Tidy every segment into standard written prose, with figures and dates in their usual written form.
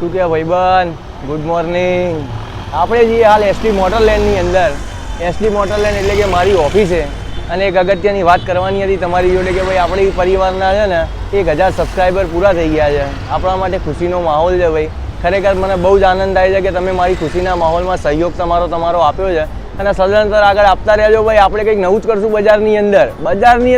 શું કે ભાઈબંધ, ગુડ મોર્નિંગ. આપણે જઈએ હાલ એસટી મોટરલેન્ડની અંદર. એસટી મોટરલેન્ડ એટલે કે મારી ઓફિસ છે અને એક અગત્યની વાત કરવાની હતી તમારી જોડે કે ભાઈ આપણી પરિવારના છે ને 1000 સબસ્ક્રાઈબર પૂરા થઈ ગયા છે. આપણા માટે ખુશીનો માહોલ છે ભાઈ. ખરેખર મને બહુ જ આનંદ થાય છે કે તમે મારી ખુશીના માહોલમાં સહયોગ તમારો આપ્યો છે અને સદંતર આગળ આપતા રહેજો ભાઈ. આપણે કંઈક નવું જ કરશું બજારની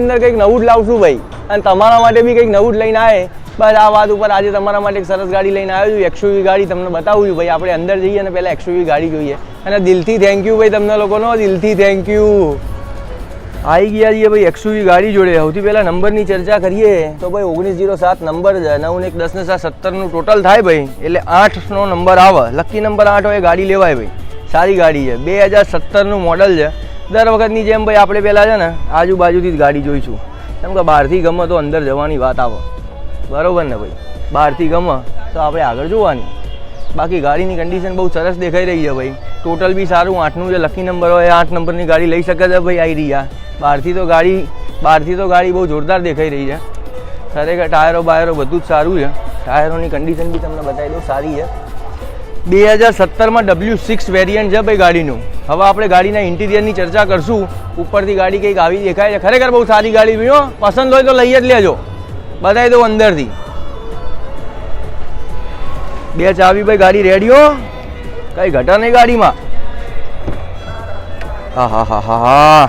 અંદર કંઈક નવું જ લાવશું ભાઈ. અને તમારા માટે બી કંઈક નવું જ લઈને આવે. બસ આ વાત ઉપર આજે તમારા માટે એક સરસ ગાડી લઈને આવ્યો છું. XUV ગાડી તમને બતાવું છું ભાઈ. આપણે અંદર જઈએ અને પહેલાં XUV ગાડી જોઈએ અને દિલથી થેન્ક યુ ભાઈ તમને લોકોનો, દિલથી થેન્ક યુ. આવી ગયા છીએ ભાઈ XUV ગાડી જોડે. સૌથી પહેલાં નંબરની ચર્ચા કરીએ તો ભાઈ 1907 નંબર છે. 9 ટોટલ થાય ભાઈ એટલે 8નો નંબર આવે. લકી નંબર 8 હોય ગાડી લેવાય ભાઈ. સારી ગાડી છે. 2017નું મોડલ છે. દર વખતની જેમ ભાઈ આપણે પહેલાં છે ને આજુબાજુથી જ ગાડી જોઈશું, કેમ કે બહારથી ગમે તો અંદર જવાની વાત આવે. બરાબર ને ભાઈ, બહારથી ગમે તો આપણે આગળ જોવાની. બાકી ગાડીની કન્ડિશન બહુ સરસ દેખાઈ રહી છે ભાઈ. ટોટલ બી સારું 8નું જે લકી નંબર હોય 8 નંબરની ગાડી લઈ શકે છે ભાઈ. આવી રહ્યા બહારથી તો ગાડી બહુ જોરદાર દેખાઈ રહી છે. ખરેખર ટાયરો બાયરો બધું જ સારું છે. ટાયરોની કન્ડિશન બી તમને બતાવી દઉં, સારી છે. 2017માં W6 વેરિયન્ટ છે ભાઈ ગાડીનું. હવે આપણે ગાડીના ઇન્ટિરિયરની ચર્ચા કરશું. ઉપરથી ગાડી કંઈક આવી દેખાય છે. ખરેખર બહુ સારી ગાડી ભાઈઓ. પસંદ હોય તો લઈ જ લેજો. બતાવી દઉં અંદરથી. 2 ચાવી ભાઈ, ગાડી રેડી હો, કઈ ઘટા નહીં ગાડીમાં. હા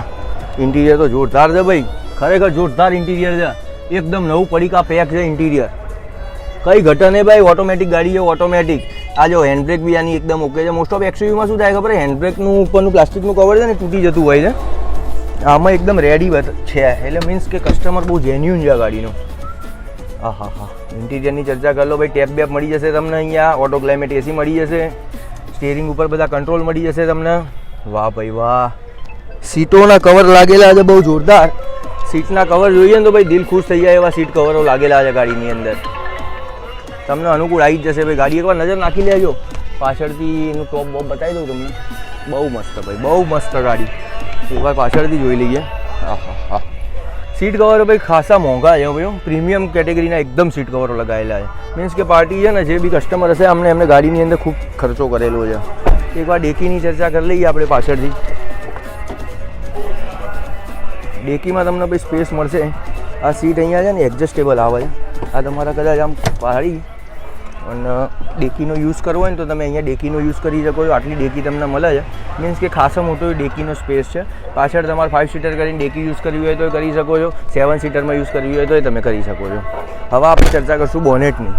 ઇન્ટિરિયર તો જોરદાર છે ભાઈ. ખરેખર જોરદાર ઇન્ટિરિયર છે. એકદમ નવું પડીકા પેક છે ઇન્ટિરિયર. કઈ ઘટા નહીં ભાઈ. ઓટોમેટિક ગાડી છે, ઓટોમેટિક. આ જો હેન્ડબ્રેક બી આની એકદમ ઓકે છે. મોસ્ટ ઓફ XUVમાં શું થાય ખબર છે, હેન્ડબ્રેકનું ઉપરનું પ્લાસ્ટિકનું કવર છે ને તૂટી જતું હોય છે. આમાં એકદમ રેડી છે એટલે મીન્સ કે કસ્ટમર બહુ જેન્યુન છે આ ગાડીનો. હા ઇન્ટિરિયરની ચર્ચા કરી લો ભાઈ. ટેપ બેપ મળી જશે તમને અહીંયા. ઓટો ક્લાઇમેટ AC મળી જશે. સ્ટીયરિંગ ઉપર બધા કંટ્રોલ મળી જશે તમને. વાહ ભાઈ વાહ. સીટોના કવર લાગેલા છે બહુ જોરદાર. સીટના કવર જોઈએ ને તો ભાઈ દિલ ખુશ થઈ જાય એવા સીટ કવરો લાગેલા છે ગાડીની અંદર. તમને અનુકૂળ આવી જ જશે ભાઈ. ગાડી એકવાર નજર નાખી લેજો. પાછળથી એનું ટોપ બોપ બતાવી દઉં તમને. બહુ મસ્ત ભાઈ, બહુ મસ્ત ગાડી. એકવાર પાછળથી જોઈ લઈએ. હા સીટ કવરો ભાઈ ખાસા મોંઘા છે ભાઈ. પ્રીમિયમ કેટેગરીના એકદમ સીટ કવરો લગાવેલા છે. મીન્સ કે પાર્ટી છે ને જે બી કસ્ટમર હશે એમને ગાડીની અંદર ખૂબ ખર્ચો કરેલો છે. એકવાર ડેકીની ચર્ચા કરી લઈએ આપણે પાછળથી. ડેકીમાં તમને ભાઈ સ્પેસ મળશે. આ સીટ અહીંયા છે ને એડજસ્ટેબલ આવે છે. આ તમારા કદાચ આમ પાડી અને ડેકીનો યુઝ કરવો હોય ને તો તમે અહીંયા ડેકીનો યુઝ કરી શકો છો. આટલી ડેકી તમને મળે છે. મીન્સ કે ખાસો મોટો ડેકીનો સ્પેસ છે. પાછળ તમારે 5 સીટર કરીને ડેકી યુઝ કરવી હોય તો કરી શકો છો. 7 સીટરમાં યુઝ કરવી હોય તો તમે કરી શકો છો. હવે આપણે ચર્ચા કરશું બોનેટની.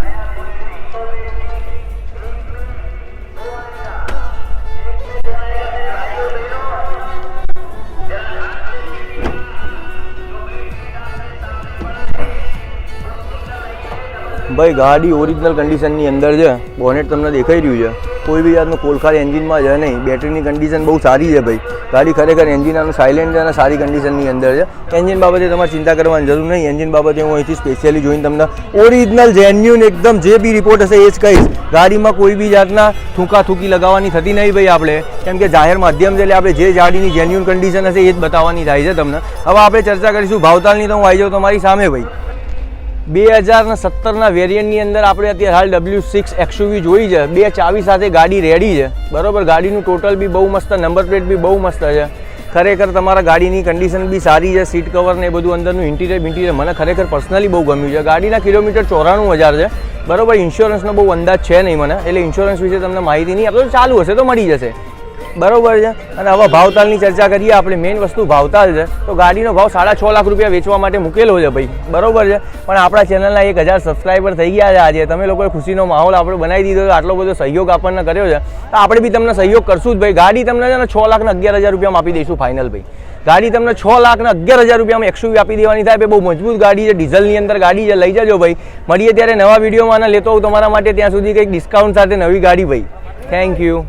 ભાઈ ગાડી ઓરિજિનલ કન્ડિશનની અંદર છે. બોનેટ તમને દેખાઈ રહ્યું છે. કોઈ બી જાતનું કોલખાર એન્જિનમાં છે નહીં. બેટરીની કન્ડિશન બહુ સારી છે ભાઈ. ગાડી ખરેખર એન્જિન આનું સાયલેન્ટ છે અને સારી કન્ડિશનની અંદર છે. એન્જિન બાબતે તમારે ચિંતા કરવાની જરૂર નહીં. એન્જિન બાબતે હું અહીંથી સ્પેશિયલી જોઈને તમને ઓરિજિનલ જેન્યુન એકદમ જે બી રિપોર્ટ હશે એ જ કહીશ. ગાડીમાં કોઈ બી જાતના થૂકી લગાવવાની થતી નહીં ભાઈ આપણે. કેમ કે જાહેર માધ્યમ છે એટલે આપણે જે ગાડીની જેન્યુન કન્ડિશન હશે એ જ બતાવવાની થાય છે તમને. હવે આપણે ચર્ચા કરીશું ભાવતાલની. તો હું આવી જાઉં તમારી સામે ભાઈ. 2017ના વેરિયન્ટની અંદર આપણે અત્યારે હાલ W6 XUV જોઈ છે. 2 ચાવી સાથે ગાડી રેડી છે. બરાબર. ગાડીનું ટોટલ બી બહુ મસ્ત, નંબર પ્લેટ બી બહુ મસ્ત છે. ખરેખર તમારા ગાડીની કન્ડિશન બી સારી છે. સીટ કવર ને એ બધું અંદરનું ઇન્ટિરિયર મને ખરેખર પર્સનલી બહુ ગમ્યું છે. ગાડીના કિલોમીટર 94,000 છે. બરાબર. ઇન્સ્યોરન્સનો બહુ અંદાજ છે નહીં મને, એટલે ઇન્સ્યોરન્સ વિશે તમને માહિતી નહીં આપતો. ચાલુ હશે તો મળી જશે. બરાબર છે. અને હવે ભાવતાલની ચર્ચા કરીએ આપણે. મેઇન વસ્તુ ભાવતાલ છે. તો ગાડીનો ભાવ 6.5 લાખ રૂપિયા વેચવા માટે મૂકેલો છે ભાઈ. બરાબર છે. પણ આપણા ચેનલના 1000 સબસ્ક્રાઈબર થઈ ગયા છે આજે. તમે લોકોએ ખુશીનો માહોલ આપણે બનાવી દીધો. આટલો બધો સહયોગ આપણને કર્યો છે તો આપણે બી તમને સહયોગ કરશું જ ભાઈ. ગાડી તમને છે ને 6,11,000 રૂપિયામાં આપી દઈશું ફાઇનલ ભાઈ. ગાડી તમને 6,11,000 રૂપિયામાં XUV આપી દેવાની થાય. બહુ મજબૂત ગાડી છે. ડીઝલની અંદર ગાડી છે. લઈ જજો ભાઈ. મળીએ ત્યારે નવા વિડીયોમાં લેતો હું તમારા માટે. ત્યાં સુધી કંઈક ડિસ્કાઉન્ટ સાથે નવી ગાડી ભાઈ. Thank you.